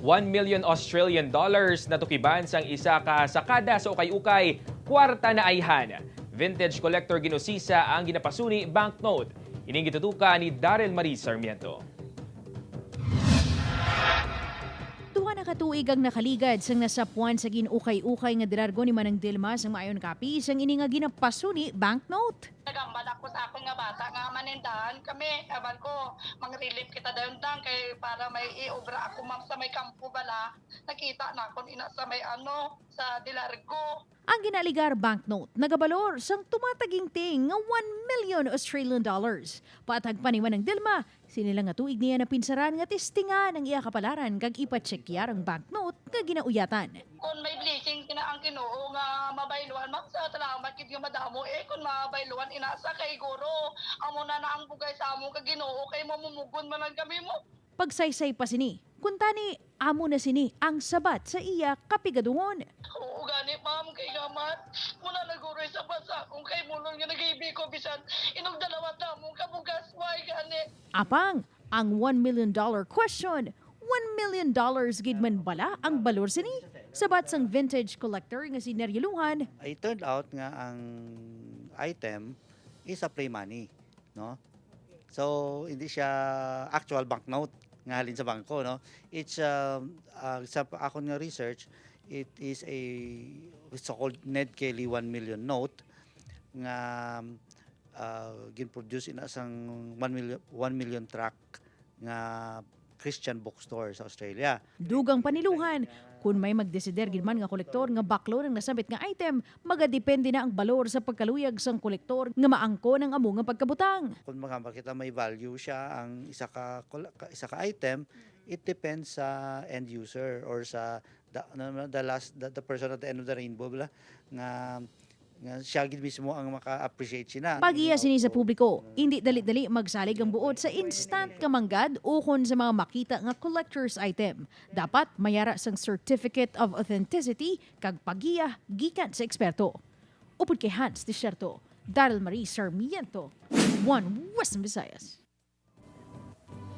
1 million Australian dollars na tukiban sang isa ka sakada sa ukay-ukay, kwarta na ayhan. Vintage collector ginosisa ang ginapasuni banknote. Ining gitutuka ni Daryl Marie Sarmiento. Duha na katuig ang nakaligad sang nasapuan sa ginukay-ukay nga dilargo ni Manang Dilma sang maayon kapi sang ini nga ginapasuni banknote. Nagambal ako sa akong nga bata nga manindahan kami. Ewan ko, mang-relief kita dayon dang kay para may iobra ako ma'am sa may kampo bala. Nakita na akong ina sa may sa Dilargo. Ang ginaligar banknote nagabalor sang tumatagingting nga 1 million Australian dollars. Patag pa ni Manang Dilma, sinila nga tuig niya na pinsaran nga testingan ang iya kapalaran kag ipatsekyar ang banknote nga ginauyatan. Kung may blessing kina ang Ginoo nga mabayluhan ma'am sa salamat kid nga madamo kung mabayluhan inasa kay guro. Amo na ang bugay sa amo kag Ginoo kay mamumugon man lang kami mo. Pagsaysay pa sini, kuntani amo na sini ang sabat sa iya kapigadungon. Oo gani ma'am kay gamat. Muna naguroy sa basa kung kay mulon nga nagibi ko bisan inog dalawa ta mong kabugas why gani. Apang, ang $1 million question, $1 million gid man bala ang balor sini. Sabat sang vintage collector nga si Neryeluhan, It turned out nga ang item is a play money, no? So hindi siya actual banknote nga halin sa bangko, no? It's sa ako nga research, it is a so-called Ned Kelly 1 million note nga gin-produce in asang 1 million track nga Christian bookstore sa Australia. dugang paniluhan. Kung may magdesider gid man nga kolektor nga baklo ng nasabit nga item, magadepende na ang balor sa pagkaluyag sang kolektor nga maangko ng amo nga pagkabutang. Kung makita may value siya ang isa ka item, it depends sa end user or sa the person at the end of the rainbow bla nga siya gid mismo ang maka-appreciate sina. Pag-iya sini sa publiko, hindi dali-dali magsalig ang buod sa instant kamanggad o kon sa mga makita nga collector's item. Dapat mayara sang Certificate of Authenticity kag pag-iya gikan sa eksperto. Upod kay Hans Desierto, Daryl Marie Sarmiento, One Western Visayas.